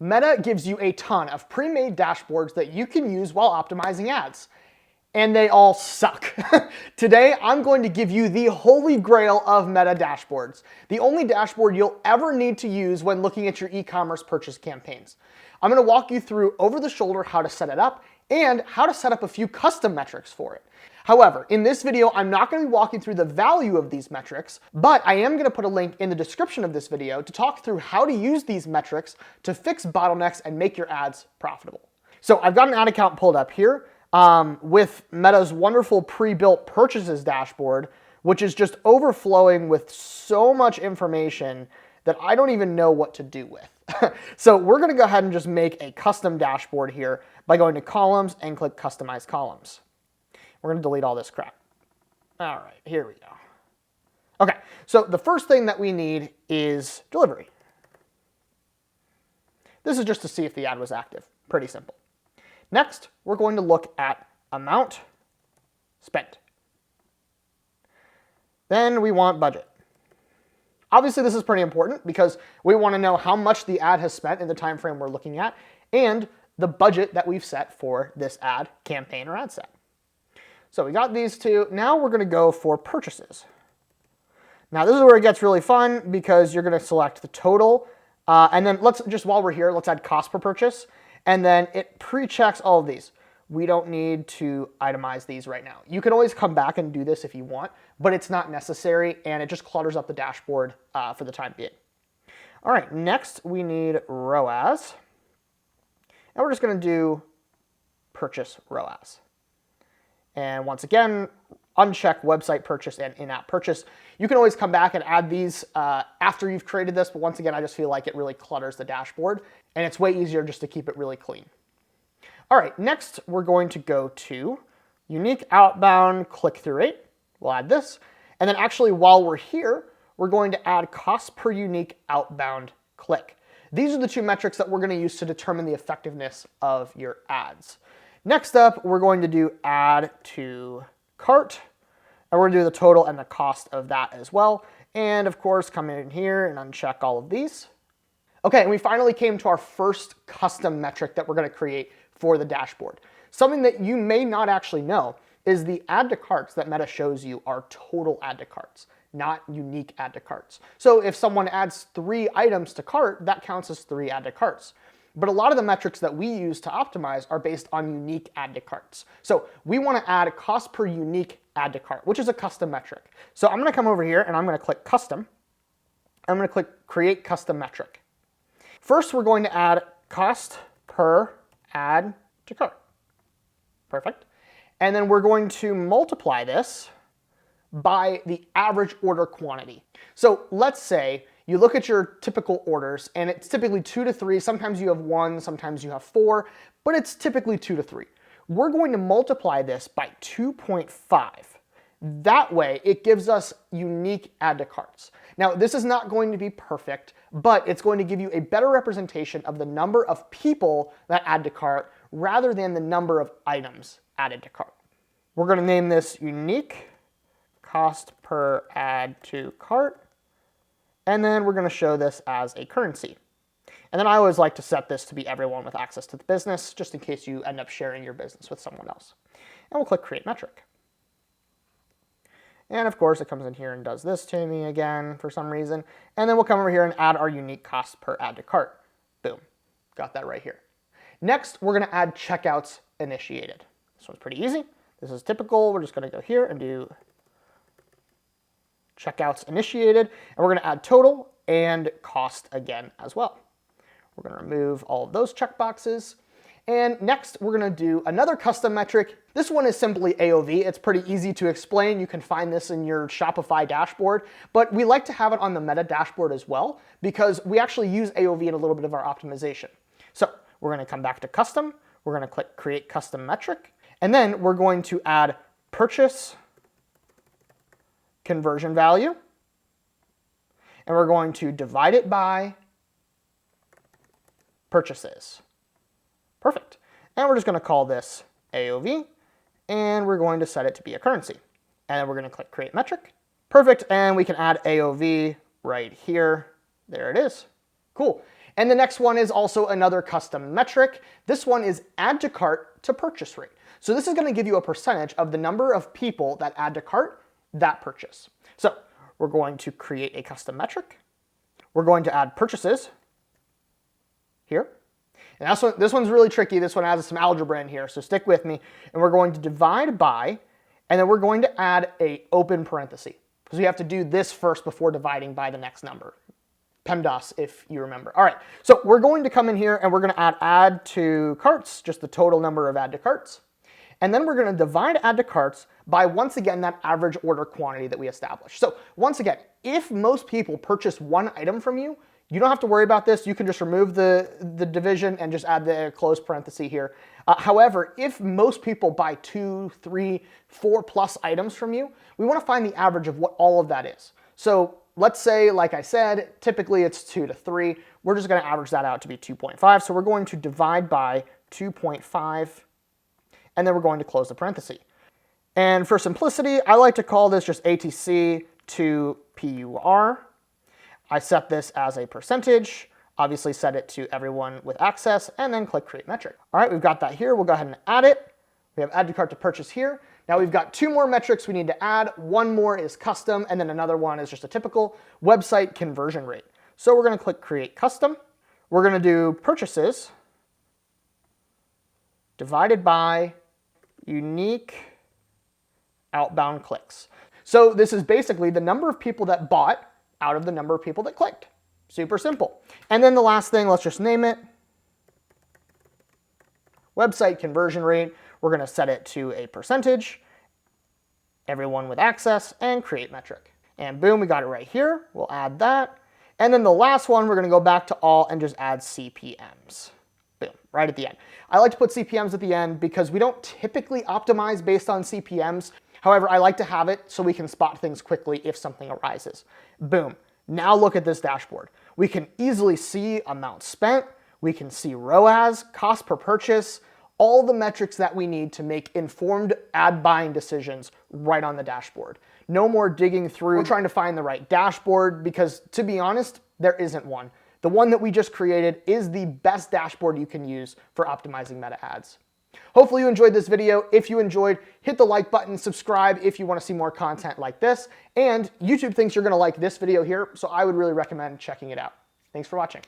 Meta gives you a ton of pre-made dashboards that you can use while optimizing ads. And they all suck. Today, I'm going to give you the holy grail of Meta dashboards, the only dashboard you'll ever need to use when looking at your e-commerce purchase campaigns. I'm going to walk you through over the shoulder how to set it up and how to set up a few custom metrics for it. However, in this video, I'm not going to be walking through the value of these metrics, but I am going to put a link in the description of this video to talk through how to use these metrics to fix bottlenecks and make your ads profitable. So I've got an ad account pulled up here with Meta's wonderful pre-built purchases dashboard, which is just overflowing with so much information that I don't even know what to do with. So we're going to go ahead and just make a custom dashboard here by going to columns and click customize columns. We're going to delete all this crap. All right, here we go. Okay, so the first thing that we need is delivery. This is just to see if the ad was active. Pretty simple. Next, we're going to look at amount spent. Then we want budget. Obviously, this is pretty important because we want to know how much the ad has spent in the time frame we're looking at and the budget that we've set for this ad campaign or ad set. So we got these two. Now we're going to go for purchases. Now this is where it gets really fun because you're going to select the total. And then let's just, while we're here, let's add cost per purchase. And then it pre-checks all of these. We don't need to itemize these right now. You can always come back and do this if you want, but it's not necessary and it just clutters up the dashboard for the time being. All right, next we need ROAS. And we're just going to do purchase ROAS. And once again, uncheck website purchase and in-app purchase. You can always come back and add these after you've created this, but once again, I just feel like it really clutters the dashboard, and it's way easier just to keep it really clean. All right, next we're going to go to unique outbound click-through rate. We'll add this. And then actually, while we're here, we're going to add cost per unique outbound click. These are the two metrics that we're going to use to determine the effectiveness of your ads. Next up, we're going to do add to cart, and we're going to do the total and the cost of that as well. And of course, come in here and uncheck all of these. Okay, and we finally came to our first custom metric that we're going to create for the dashboard. Something that you may not actually know is the add to carts that Meta shows you are total add to carts, not unique add to carts. So if someone adds 3 items to cart, that counts as 3 add to carts. But a lot of the metrics that we use to optimize are based on unique add to carts. So we want to add cost per unique add to cart, which is a custom metric. So I'm going to come over here and I'm going to click custom. I'm going to click create custom metric. First, we're going to add cost per add to cart. Perfect. And then we're going to multiply this by the average order quantity. So let's say you look at your typical orders and it's typically 2 to 3. Sometimes you have 1, sometimes you have 4, but it's typically 2 to 3. We're going to multiply this by 2.5. That way it gives us unique add to carts. Now this is not going to be perfect, but it's going to give you a better representation of the number of people that add to cart rather than the number of items added to cart. We're going to name this unique cost per add to cart. And then we're going to show this as a currency. And then I always like to set this to be everyone with access to the business, just in case you end up sharing your business with someone else. And we'll click create metric. And of course, it comes in here and does this to me again for some reason. And then we'll come over here and add our unique cost per add to cart. Boom, got that right here. Next, we're going to add checkouts initiated. This one's pretty easy. This is typical. We're just going to go here and do checkouts initiated, and we're going to add total and cost again as well. We're going to remove all of those checkboxes. And next, we're going to do another custom metric. This one is simply AOV. It's pretty easy to explain. You can find this in your Shopify dashboard, but we like to have it on the Meta dashboard as well because we actually use AOV in a little bit of our optimization. So we're going to come back to custom. We're going to click create custom metric, and then we're going to add purchase conversion value, and we're going to divide it by purchases. Perfect. And we're just going to call this AOV, and we're going to set it to be a currency. And then we're going to click create metric. Perfect, and we can add AOV right here. There it is. Cool. And the next one is also another custom metric. This one is add to cart to purchase rate. So this is going to give you a percentage of the number of people that add to cart that purchase. So we're going to create a custom metric. We're going to add purchases here. And this one's really tricky. This one has some algebra in here, so stick with me. And we're going to divide by, and then we're going to add a open parenthesis, because we have to do this first before dividing by the next number. PEMDAS, if you remember. All right, so we're going to come in here and we're going to add to carts, just the total number of add to carts. And then we're going to divide add to carts by, once again, that average order quantity that we established. So once again, if most people purchase one item from you, you don't have to worry about this. You can just remove the division and just add the closed parenthesis here. However, if most people buy 2, 3, 4 plus items from you, we want to find the average of what all of that is. So let's say, like I said, typically it's 2 to 3. We're just going to average that out to be 2.5. So we're going to divide by 2.5, and then we're going to close the parenthesis. And for simplicity, I like to call this just ATC to PUR. I set this as a percentage, obviously set it to everyone with access, and then click Create Metric. All right, we've got that here. We'll go ahead and add it. We have Add to Cart to Purchase here. Now we've got 2 more metrics we need to add. One more is custom, and then another one is just a typical website conversion rate. So we're going to click Create Custom. We're going to do purchases divided by unique outbound clicks. So this is basically the number of people that bought out of the number of people that clicked. Super simple. And then the last thing, let's just name it website conversion rate. We're going to set it to a percentage, everyone with access, and create metric. And boom, we got it right here. We'll add that. And then the last one, we're going to go back to all and just add CPMs. Boom, right at the end. I like to put CPMs at the end because we don't typically optimize based on CPMs. However, I like to have it so we can spot things quickly if something arises. Boom. Now look at this dashboard. We can easily see amount spent. We can see ROAS, cost per purchase, all the metrics that we need to make informed ad buying decisions right on the dashboard. No more digging through trying to find the right dashboard because, to be honest, there isn't one. The one that we just created is the best dashboard you can use for optimizing meta ads. Hopefully you enjoyed this video. If you enjoyed, hit the like button, subscribe if you want to see more content like this, and YouTube thinks you're going to like this video here, so I would really recommend checking it out. Thanks for watching.